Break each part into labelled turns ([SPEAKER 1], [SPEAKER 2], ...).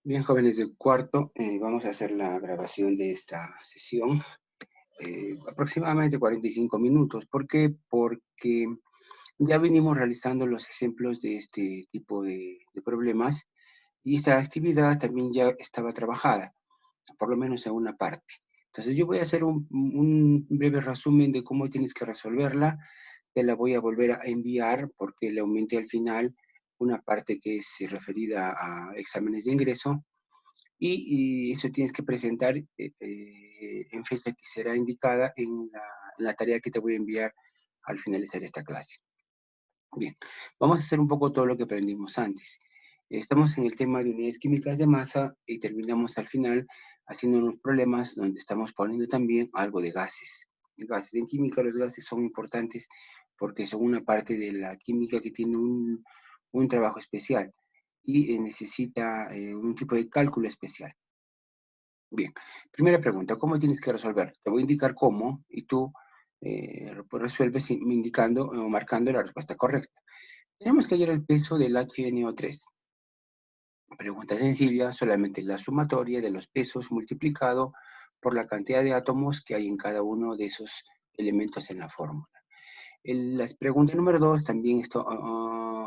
[SPEAKER 1] Bien, jóvenes de cuarto, vamos a hacer la grabación de esta sesión, aproximadamente 45 minutos. ¿Por qué? Porque ya venimos realizando los ejemplos de este tipo de problemas y esta actividad también ya estaba trabajada, por lo menos en una parte. Entonces yo voy a hacer un breve resumen de cómo tienes que resolverla. Te la voy a volver a enviar porque le aumenté al final una parte que es referida a exámenes de ingreso y eso tienes que presentar en fecha que será indicada en la tarea que te voy a enviar al finalizar esta clase. Bien, vamos a hacer un poco todo lo que aprendimos antes. Estamos en el tema de unidades químicas de masa y terminamos al final haciendo unos problemas donde estamos poniendo también algo de gases. Gases. En química los gases son importantes porque son una parte de la química que tiene un trabajo especial y necesita un tipo de cálculo especial. Bien, primera pregunta, ¿cómo tienes que resolver? Te voy a indicar cómo y tú pues resuelves indicando o marcando la respuesta correcta. Tenemos que hallar el peso del HNO3. Pregunta sencilla, solamente la sumatoria de los pesos multiplicado por la cantidad de átomos que hay en cada uno de esos elementos en la fórmula. La pregunta número 2 también esto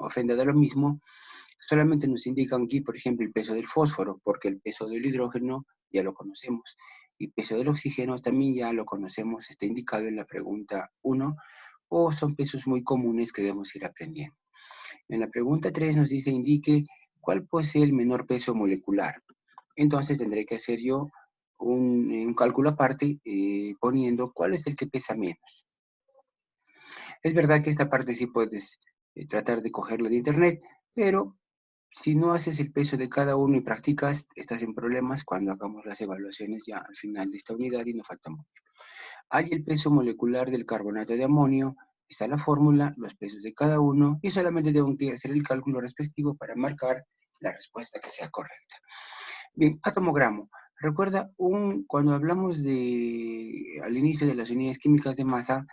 [SPEAKER 1] ofrenda de lo mismo. Solamente nos indican aquí, por ejemplo, el peso del fósforo, porque el peso del hidrógeno ya lo conocemos. Y el peso del oxígeno también ya lo conocemos, está indicado en la pregunta 1, o son pesos muy comunes que debemos ir aprendiendo. En la pregunta 3 nos dice, indique cuál posee el menor peso molecular. Entonces tendré que hacer yo un cálculo aparte poniendo cuál es el que pesa menos. Es verdad que esta parte sí puedes tratar de cogerla de internet, pero si no haces el peso de cada uno y practicas, estás en problemas cuando hagamos las evaluaciones ya al final de esta unidad y nos falta mucho. Hay el peso molecular del carbonato de amonio, está la fórmula, los pesos de cada uno y solamente tengo que hacer el cálculo respectivo para marcar la respuesta que sea correcta. Bien, atomogramo. Recuerda, cuando hablamos al inicio de las unidades químicas de masa,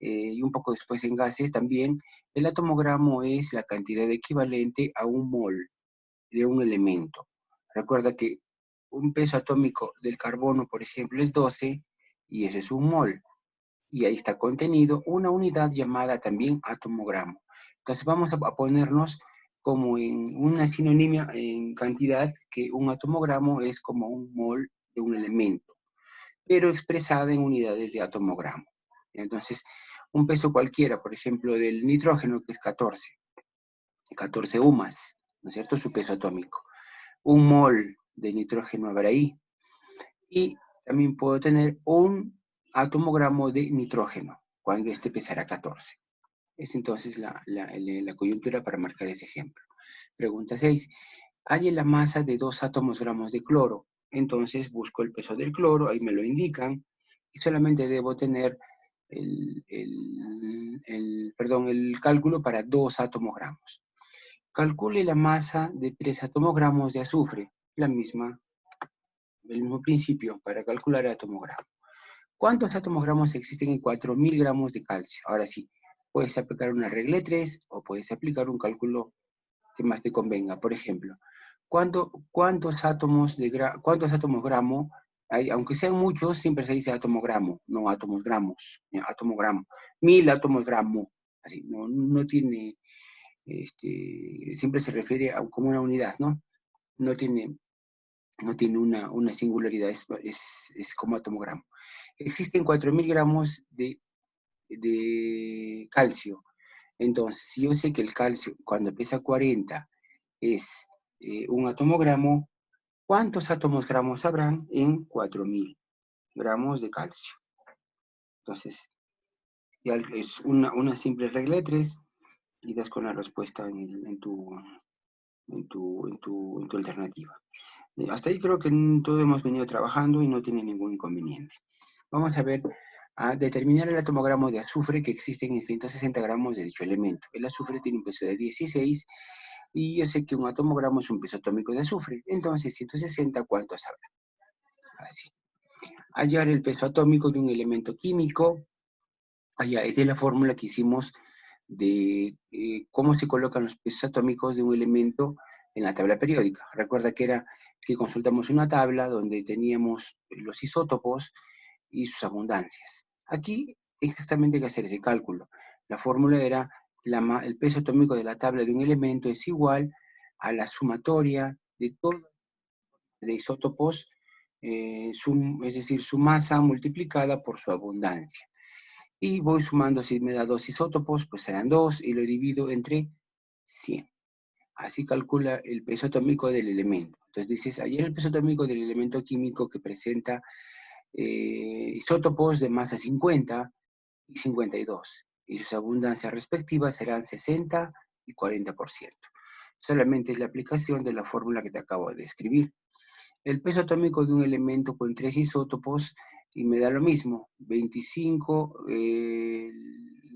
[SPEAKER 1] y un poco después en gases también, el atomogramo es la cantidad equivalente a un mol de un elemento. Recuerda que un peso atómico del carbono, por ejemplo, es 12 y ese es un mol. Y ahí está contenido una unidad llamada también atomogramo. Entonces vamos a ponernos como en una sinonimia en cantidad que un atomogramo es como un mol de un elemento, pero expresada en unidades de atomogramo. Entonces, un peso cualquiera, por ejemplo, del nitrógeno, que es 14 UMAS, ¿no es cierto? Su peso atómico. Un mol de nitrógeno habrá ahí. Y también puedo tener un atomogramo de nitrógeno, cuando este pesará 14. Es entonces la coyuntura para marcar ese ejemplo. Pregunta 6. Hay la masa de 2 átomos gramos de cloro. Entonces busco el peso del cloro, ahí me lo indican, y solamente debo tener el cálculo para 2 atomogramos. Calcule la masa de 3 atomogramos de azufre, el mismo principio para calcular el atomogramo. ¿Cuántos atomogramos existen en 4000 gramos de calcio? Ahora sí, puedes aplicar una regla de 3 o puedes aplicar un cálculo que más te convenga. Por ejemplo, ¿cuántos átomos gramo hay? Aunque sean muchos, siempre se dice atomogramo, no átomos gramos, atomogramo. 1000 átomos gramo, así, no tiene, siempre se refiere como una unidad, ¿no? No tiene una singularidad, es como atomogramo. Existen 4000 gramos de calcio. Entonces, si yo sé que el calcio, cuando pesa 40, es un atomogramo, ¿cuántos átomos gramos habrán en 4000 gramos de calcio? Entonces, ya es una simple regla de 3 y das con la respuesta en tu alternativa. Hasta ahí creo que todo hemos venido trabajando y no tiene ningún inconveniente. Vamos a ver, a determinar el atomogramo de azufre que existen en 160 gramos de dicho elemento. El azufre tiene un peso de 16 y yo sé que un atomogramo es un peso atómico de azufre. Entonces, 160, ¿cuántos habrá? Así. Hallar el peso atómico de un elemento químico. Allá, esta es la fórmula que hicimos de cómo se colocan los pesos atómicos de un elemento en la tabla periódica. Recuerda que consultamos una tabla donde teníamos los isótopos y sus abundancias. Aquí exactamente hay que hacer ese cálculo. La fórmula era el peso atómico de la tabla de un elemento es igual a la sumatoria de todos los isótopos, es decir, su masa multiplicada por su abundancia. Y voy sumando, si me da 2 isótopos, pues serán 2 y lo divido entre 100. Así calcula el peso atómico del elemento. Entonces dices, ayer el peso atómico del elemento químico que presenta isótopos de masa 50 y 52. Y sus abundancias respectivas serán 60 y 40%. Solamente es la aplicación de la fórmula que te acabo de escribir. El peso atómico de un elemento con 3 isótopos, y me da lo mismo, 25,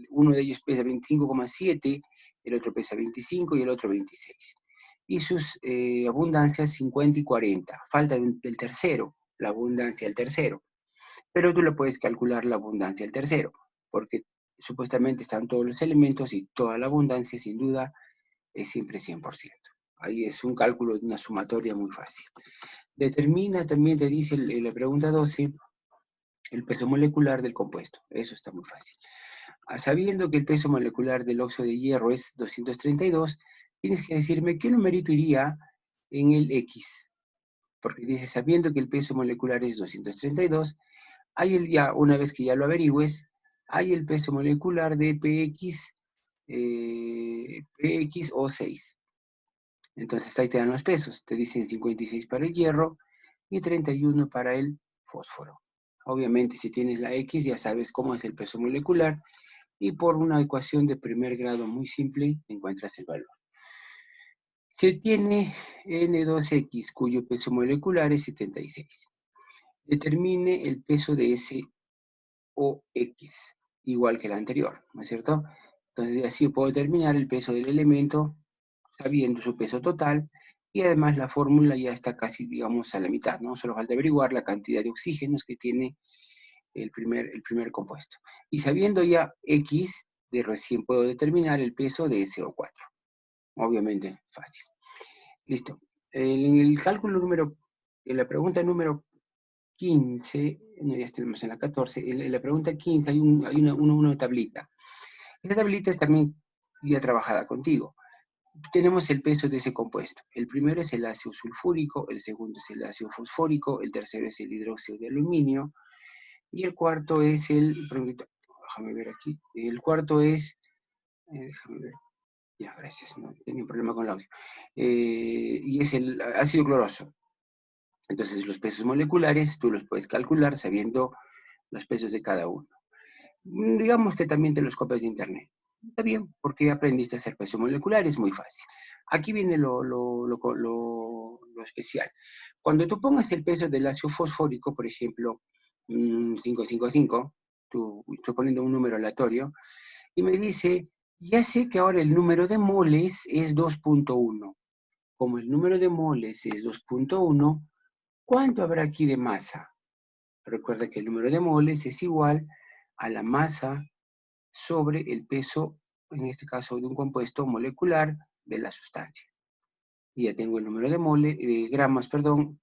[SPEAKER 1] uno de ellos pesa 25,7, el otro pesa 25 y el otro 26. Y sus abundancias 50 y 40. Falta el tercero, la abundancia del tercero. Pero tú le puedes calcular la abundancia del tercero, porque supuestamente están todos los elementos y toda la abundancia, sin duda, es siempre 100%. Ahí es un cálculo de una sumatoria muy fácil. Determina, también te dice en la pregunta 12, el peso molecular del compuesto. Eso está muy fácil. Sabiendo que el peso molecular del óxido de hierro es 232, tienes que decirme qué numerito iría en el X. Porque dice, sabiendo que el peso molecular es 232, una vez que ya lo averigües, hay el peso molecular de PX o 6. Entonces ahí te dan los pesos. Te dicen 56 para el hierro y 31 para el fósforo. Obviamente, si tienes la X, ya sabes cómo es el peso molecular, y por una ecuación de primer grado muy simple, encuentras el valor. Se tiene N2X, cuyo peso molecular es 76. Determine el peso de SOX, igual que el anterior, ¿no es cierto? Entonces, así puedo determinar el peso del elemento, sabiendo su peso total, y además la fórmula ya está casi, digamos, a la mitad, ¿no? Solo falta averiguar la cantidad de oxígenos que tiene el primer compuesto. Y sabiendo ya X, de recién puedo determinar el peso de SO4. Obviamente, fácil. Listo. En el cálculo en la pregunta número 15, no, ya estamos en la 14, en la pregunta 15 hay una tablita. Esta tablita es también ya trabajada contigo. Tenemos el peso de ese compuesto. El primero es el ácido sulfúrico, el segundo es el ácido fosfórico, el tercero es el hidróxido de aluminio, y el cuarto es déjame ver aquí, el cuarto es, déjame ver, ya, gracias, no tenía un problema con el audio, y es el ácido cloroso. Entonces los pesos moleculares tú los puedes calcular sabiendo los pesos de cada uno. Digamos que también te los copias de internet. Está bien, porque aprendiste a hacer peso molecular, es muy fácil. Aquí viene lo especial. Cuando tú pongas el peso del ácido fosfórico, por ejemplo, 555, estoy poniendo un número aleatorio, y me dice, ya sé que ahora el número de moles es 2.1. Como el número de moles es 2.1, ¿cuánto habrá aquí de masa? Recuerda que el número de moles es igual a la masa sobre el peso, en este caso de un compuesto molecular de la sustancia. Y ya tengo el número de gramos, perdón,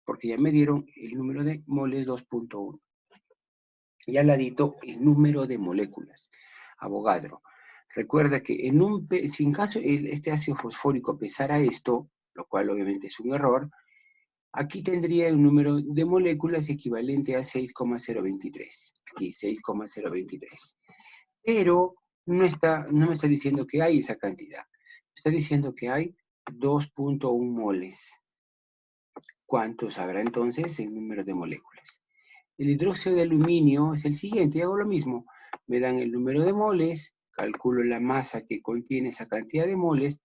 [SPEAKER 1] porque ya me dieron el número de moles 2.1. Y al ladito el número de moléculas, Avogadro. Recuerda que si en caso este ácido fosfórico pesara esto, lo cual obviamente es un error, aquí tendría un número de moléculas equivalente a 6,023. Aquí 6,023. Pero no me está diciendo que hay esa cantidad. Está diciendo que hay 2.1 moles. ¿Cuántos habrá entonces el número de moléculas? El hidróxido de aluminio es el siguiente, hago lo mismo. Me dan el número de moles, calculo la masa que contiene esa cantidad de moles,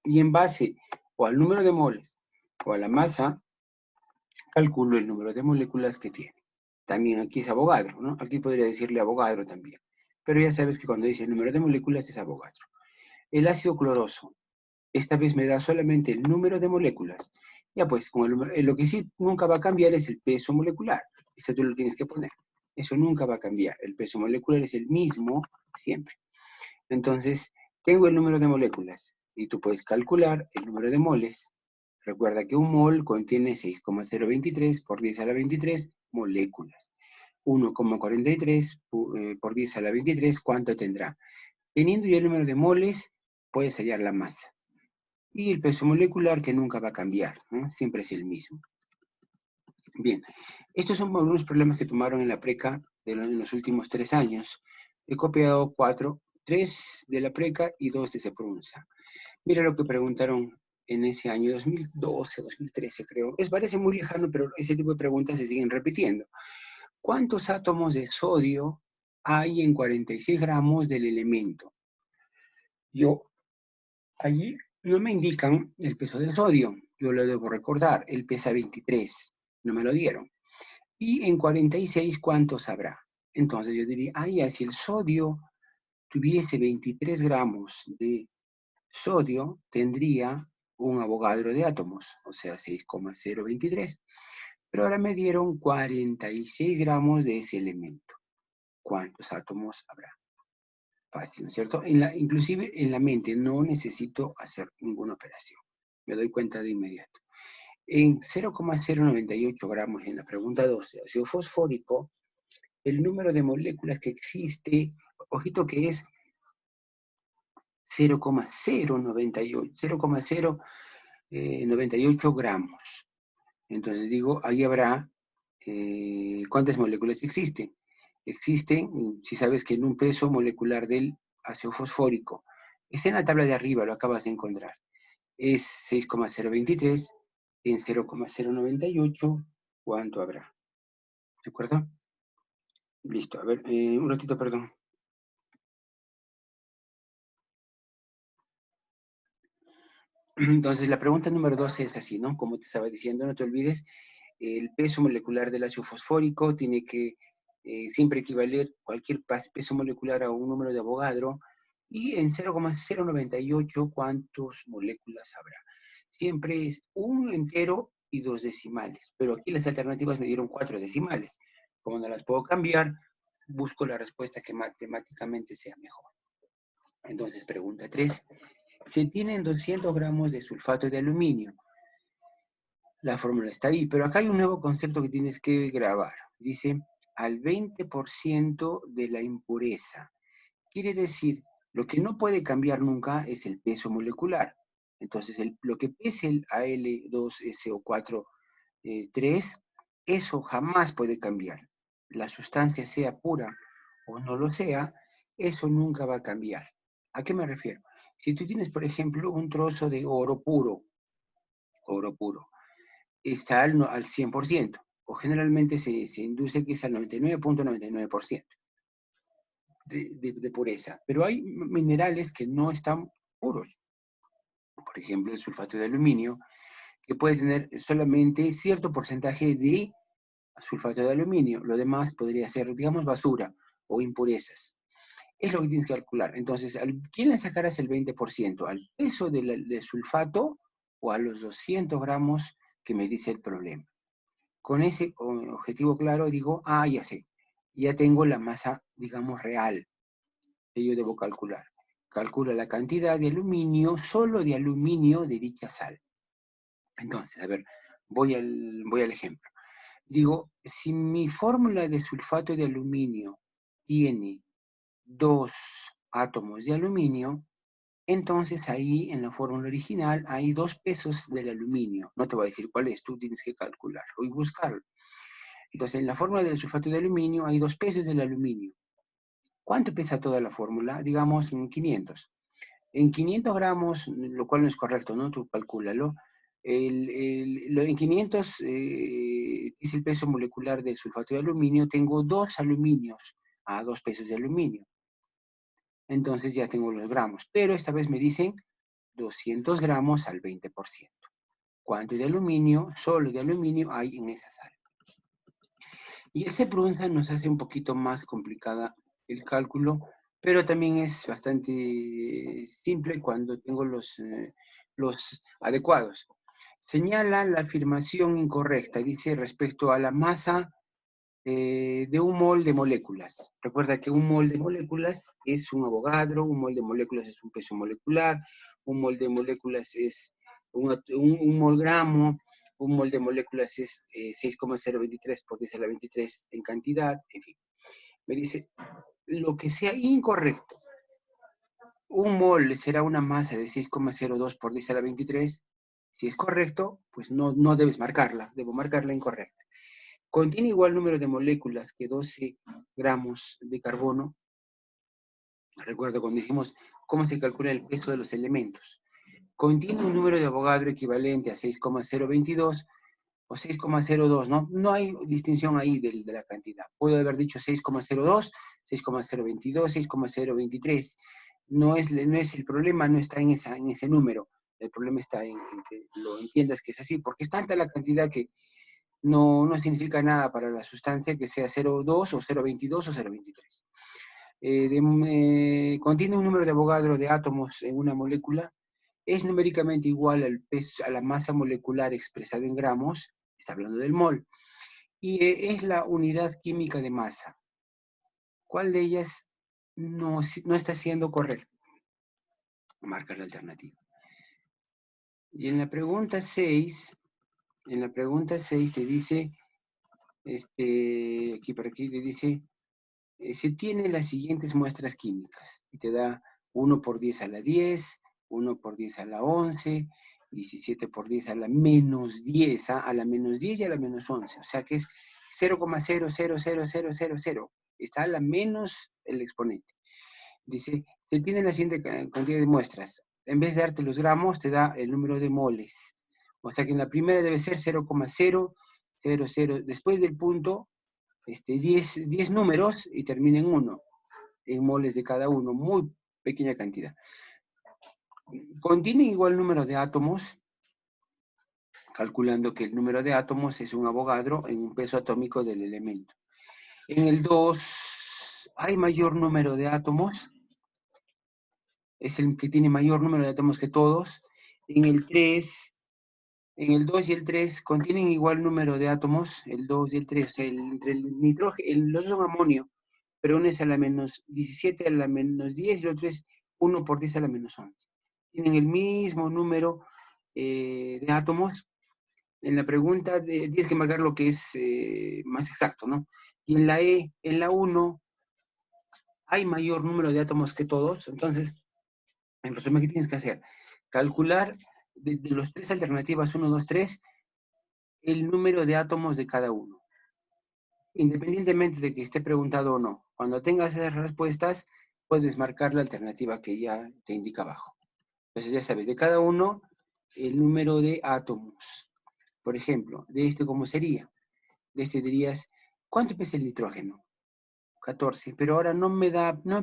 [SPEAKER 1] y en base o al número de moles o a la masa, calculo el número de moléculas que tiene. También aquí es Avogadro, ¿no? Aquí podría decirle Avogadro también. Pero ya sabes que cuando dice el número de moléculas es Avogadro. El ácido cloroso. Esta vez me da solamente el número de moléculas. Ya pues, lo que sí nunca va a cambiar es el peso molecular. Eso tú lo tienes que poner. Eso nunca va a cambiar. El peso molecular es el mismo siempre. Entonces, tengo el número de moléculas. Y tú puedes calcular el número de moles. Recuerda que un mol contiene 6,023 por 10 a la 23 moléculas. 1,43 por 10 a la 23, ¿cuánto tendrá? Teniendo ya el número de moles, puedes hallar la masa. Y el peso molecular, que nunca va a cambiar, ¿no? Siempre es el mismo. Bien, estos son algunos problemas que tomaron en la preca en los últimos 3 años. He copiado 3 de la preca y 2 de SEPRUNSA. Mira lo que preguntaron en ese año 2012, 2013 creo. Parece muy lejano, pero este tipo de preguntas se siguen repitiendo. ¿Cuántos átomos de sodio hay en 46 gramos del elemento? Allí no me indican el peso del sodio. Yo lo debo recordar. Él pesa 23. No me lo dieron. Y en 46, ¿cuántos habrá? Entonces yo diría, ya, si el sodio tuviese 23 gramos de sodio, tendría un Avogadro de átomos, o sea, 6,023. Pero ahora me dieron 46 gramos de ese elemento. ¿Cuántos átomos habrá? Fácil, ¿no es cierto? Inclusive en la mente no necesito hacer ninguna operación. Me doy cuenta de inmediato. En 0,098 gramos en la pregunta 12, ácido fosfórico, el número de moléculas que existe, ojito que es 0,098 gramos. Entonces digo, ahí habrá, ¿cuántas moléculas existen? Existen, si sabes que en un peso molecular del ácido fosfórico, está en la tabla de arriba, lo acabas de encontrar, es 6,023, en 0,098, ¿cuánto habrá? ¿De acuerdo? Listo, a ver, un ratito, perdón. Entonces, la pregunta número 12 es así, ¿no? Como te estaba diciendo, no te olvides, el peso molecular del ácido fosfórico tiene que siempre equivaler cualquier peso molecular a un número de Avogadro, y en 0,098, ¿cuántas moléculas habrá? Siempre es un entero y 2 decimales, pero aquí las alternativas me dieron 4 decimales. Como no las puedo cambiar, busco la respuesta que matemáticamente sea mejor. Entonces, pregunta 3. Se tienen 200 gramos de sulfato de aluminio. La fórmula está ahí, pero acá hay un nuevo concepto que tienes que grabar. Dice, al 20% de la impureza. Quiere decir, lo que no puede cambiar nunca es el peso molecular. Entonces, lo que pese el Al2SO4 3, eso jamás puede cambiar. La sustancia sea pura o no lo sea, eso nunca va a cambiar. ¿A qué me refiero? Si tú tienes, por ejemplo, un trozo de oro puro, está al 100%, o generalmente se induce que es al 99,99% de pureza. Pero hay minerales que no están puros. Por ejemplo, el sulfato de aluminio, que puede tener solamente cierto porcentaje de sulfato de aluminio. Lo demás podría ser, digamos, basura o impurezas. Es lo que tienes que calcular. Entonces, ¿quién le sacarás el 20%? ¿Al peso de sulfato o a los 200 gramos que me dice el problema? Con ese objetivo claro digo, ya sé, ya tengo la masa, digamos, real que yo debo calcular. Calcula la cantidad de aluminio, solo de aluminio de dicha sal. Entonces, a ver, voy al ejemplo. Digo, si mi fórmula de sulfato de aluminio tiene 2 átomos de aluminio, entonces ahí en la fórmula original hay 2 pesos del aluminio. No te voy a decir cuál es, tú tienes que calcularlo y buscarlo. Entonces, en la fórmula del sulfato de aluminio hay 2 pesos del aluminio. ¿Cuánto pesa toda la fórmula? Digamos, 500. En 500 gramos, lo cual no es correcto, ¿no? Tú calcúlalo. En 500 es el peso molecular del sulfato de aluminio. Tengo 2 aluminios a 2 pesos de aluminio. Entonces ya tengo los gramos. Pero esta vez me dicen 200 gramos al 20%. ¿Cuánto de aluminio, solo de aluminio, hay en esa sal? Y el SEPRUNSA nos hace un poquito más complicada el cálculo, pero también es bastante simple cuando tengo los adecuados. Señala la afirmación incorrecta, dice respecto a la masa de un mol de moléculas. Recuerda que un mol de moléculas es un Avogadro, un mol de moléculas es un peso molecular, un mol de moléculas es un mol gramo, un mol de moléculas es 6,023 por 10 a la 23 en cantidad, en fin. Me dice, lo que sea incorrecto, un mol será una masa de 6,02 por 10 a la 23, si es correcto, pues no debes marcarla, debo marcarla incorrecta. Contiene igual número de moléculas que 12 gramos de carbono. Recuerdo cuando hicimos cómo se calcula el peso de los elementos. Contiene un número de Avogadro equivalente a 6,022 o 6,02, ¿no? No hay distinción ahí de la cantidad. Puedo haber dicho 6,02, 6,022, 6,023. No es el problema, no está en ese número. El problema está en que lo entiendas que es así, porque es tanta la cantidad que no significa nada para la sustancia que sea 0,2 o 0,22 o 0,23. Contiene un número de Avogadro de átomos en una molécula, es numéricamente igual al peso, a la masa molecular expresada en gramos, está hablando del mol, y es la unidad química de masa. ¿Cuál de ellas no está siendo correcta? Marca la alternativa. Y en la pregunta 6 te dice, aquí por aquí te dice, se tienen las siguientes muestras químicas, y te da 1 por 10 a la 10, 1 por 10 a la 11, 17 por 10 a la menos 10, a la menos 10 y a la menos 11, o sea que es 0,000000, está a la menos el exponente. Dice, se tiene la siguiente cantidad de muestras, en vez de darte los gramos, te da el número de moles, o sea que en la primera debe ser 0,000, después del punto, 10 números y termina en 1, en moles de cada uno, muy pequeña cantidad. Contiene igual número de átomos, calculando que el número de átomos es un Avogadro en un peso atómico del elemento. En el 2 hay mayor número de átomos, es el que tiene mayor número de átomos que todos. En el 3, en el 2 y el 3 contienen igual número de átomos, el 2 y el 3, o sea, entre el nitrógeno, los dos son amonio, pero uno es a la menos 17 a la menos 10 y el otro es 1 por 10 a la menos 11. Tienen el mismo número de átomos. En la pregunta tienes que marcar lo que es más exacto, ¿no? Y en la E, en la 1, hay mayor número de átomos que todos, entonces, en resumen, ¿qué tienes que hacer? Calcular de las 3 alternativas, 1, 2, 3, el número de átomos de cada uno, independientemente de que esté preguntado o no. Cuando tengas esas respuestas, puedes marcar la alternativa que ya te indica abajo. Entonces ya sabes, de cada uno, el número de átomos. Por ejemplo, de este, ¿cómo sería? De este dirías, ¿cuánto pesa el nitrógeno? 14, pero ahora no me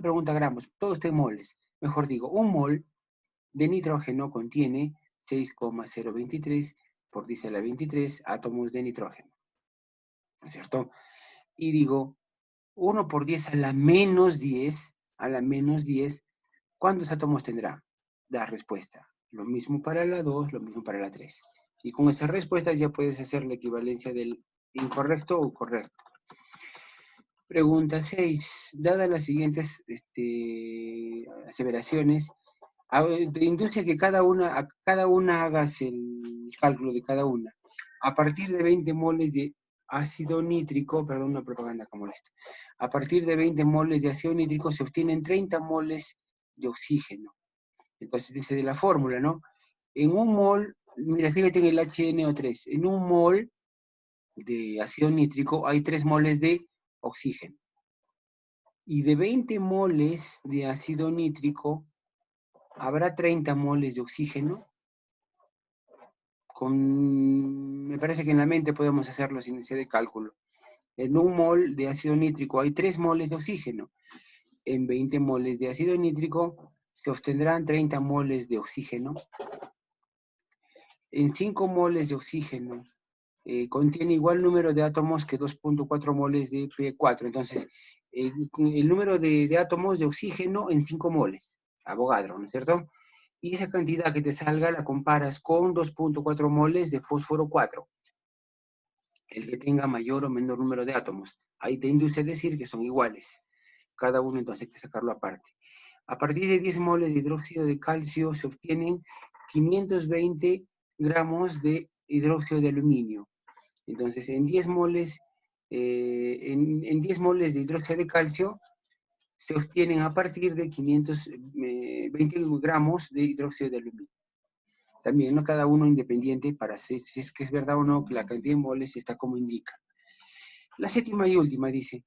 [SPEAKER 1] pregunta gramos, todo está en moles. Mejor digo, un mol de nitrógeno contiene 6,023 por 10 a la 23 átomos de nitrógeno, ¿no es cierto? Y digo, 1 por 10 a la menos 10, ¿cuántos átomos tendrá? Da respuesta. Lo mismo para la 2, lo mismo para la 3. Y con estas respuestas ya puedes hacer la equivalencia del incorrecto o correcto. Pregunta 6. Dadas las siguientes aseveraciones, te induce a que cada una hagas el cálculo de cada una. A partir de 20 moles de ácido nítrico, perdón, una propaganda que molesta. A partir de 20 moles de ácido nítrico se obtienen 30 moles de oxígeno. Entonces dice de la fórmula, ¿no? En un mol, mira, fíjate en el HNO3, en un mol de ácido nítrico hay 3 moles de oxígeno. Y de 20 moles de ácido nítrico, habrá 30 moles de oxígeno. Me parece que en la mente podemos hacerlo sin necesidad de cálculo. En un mol de ácido nítrico hay 3 moles de oxígeno. En 20 moles de ácido nítrico se obtendrán 30 moles de oxígeno. En 5 moles de oxígeno contiene igual número de átomos que 2,4 moles de P4. Entonces, el número de átomos de oxígeno en 5 moles, Avogadro, ¿no es cierto? Y esa cantidad que te salga la comparas con 2,4 moles de fósforo 4. el que tenga mayor o menor número de átomos. Ahí te induce a decir que son iguales. Cada uno entonces hay que sacarlo aparte. A partir de 10 moles de hidróxido de calcio se obtienen 520 gramos de hidróxido de aluminio. Entonces, en 10 moles, en 10 moles de hidróxido de calcio se obtienen a partir de 520 gramos de hidróxido de aluminio. También, ¿no? Cada uno independiente para si es que es verdad o no, que la cantidad de moles está como indica. La séptima y última dice,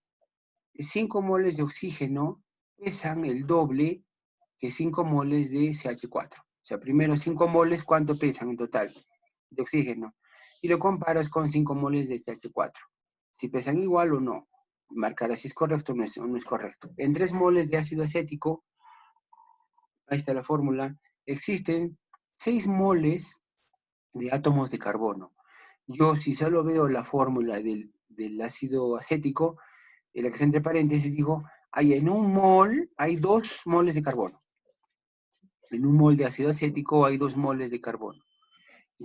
[SPEAKER 1] 5 moles de oxígeno pesan el doble que 5 moles de CH4. O sea, primero 5 moles, ¿cuánto pesan en total de oxígeno? Y lo comparas con 5 moles de CH4. Si pesan igual o no. Marcar si es correcto o no es correcto. En 3 moles de ácido acético, ahí está la fórmula, existen 6 moles de átomos de carbono. Yo, si solo veo la fórmula del ácido acético, en la que está entre paréntesis, digo, en un mol hay 2 moles de carbono. En un mol de ácido acético hay 2 moles de carbono.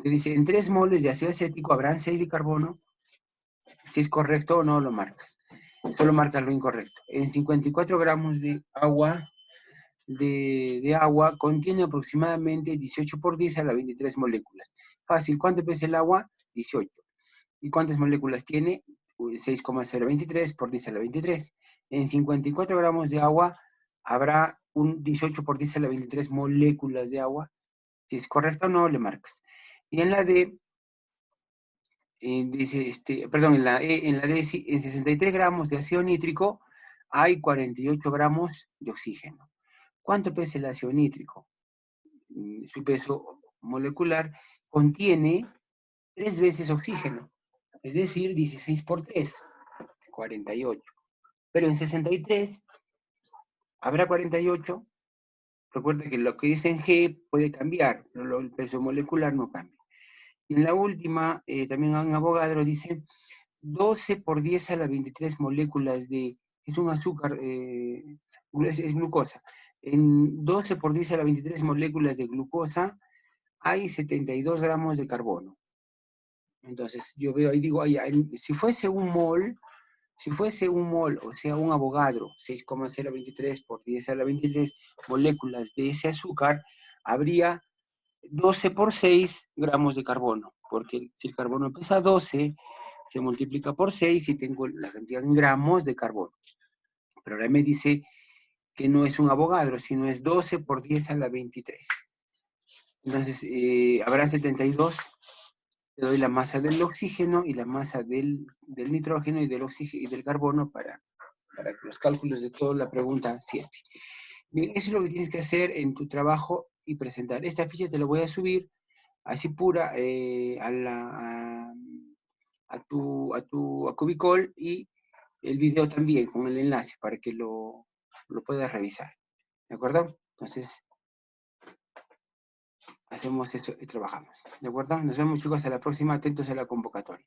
[SPEAKER 1] Te dice, en 3 moles de ácido acético habrán 6 de carbono. Si es correcto o no, lo marcas. Solo marcas lo incorrecto. En 54 gramos de agua, de agua contiene aproximadamente 18 por 10 a la 23 moléculas. Fácil, ¿cuánto pesa el agua? 18. ¿Y cuántas moléculas tiene? 6,023 por 10 a la 23. En 54 gramos de agua habrá un 18 por 10 a la 23 moléculas de agua. Si es correcto o no, le marcas. Y en la D, dice, perdón, en la D, en 63 gramos de ácido nítrico hay 48 gramos de oxígeno. ¿Cuánto pesa el ácido nítrico? Su peso molecular contiene 3 veces oxígeno, es decir, 16 por 3, 48. Pero en 63 habrá 48. Recuerda que lo que dice en G puede cambiar, pero el peso molecular no cambia. Y en la última, también en Avogadro dice 12 por 10 a la 23 moléculas de, es un azúcar, es glucosa. En 12 por 10 a la 23 moléculas de glucosa hay 72 gramos de carbono. Entonces yo veo ahí, digo, si fuese un mol, o sea, un Avogadro, 6,023 por 10 a la 23 moléculas de ese azúcar, habría 12 por 6 gramos de carbono, porque si el carbono pesa 12, se multiplica por 6 y tengo la cantidad en gramos de carbono. Pero ahora me dice que no es un Avogadro, sino es 12 por 10 a la 23. Entonces, habrá 72. Te doy la masa del oxígeno y la masa del nitrógeno y del oxígeno y del carbono para los cálculos de toda la pregunta 7. Bien, eso es lo que tienes que hacer en tu trabajo y presentar. Esta ficha te la voy a subir así pura a Cubicol, y el video también con el enlace para que lo puedas revisar. ¿De acuerdo? Entonces, hacemos esto y trabajamos. ¿De acuerdo? Nos vemos, chicos, hasta la próxima. Atentos a la convocatoria.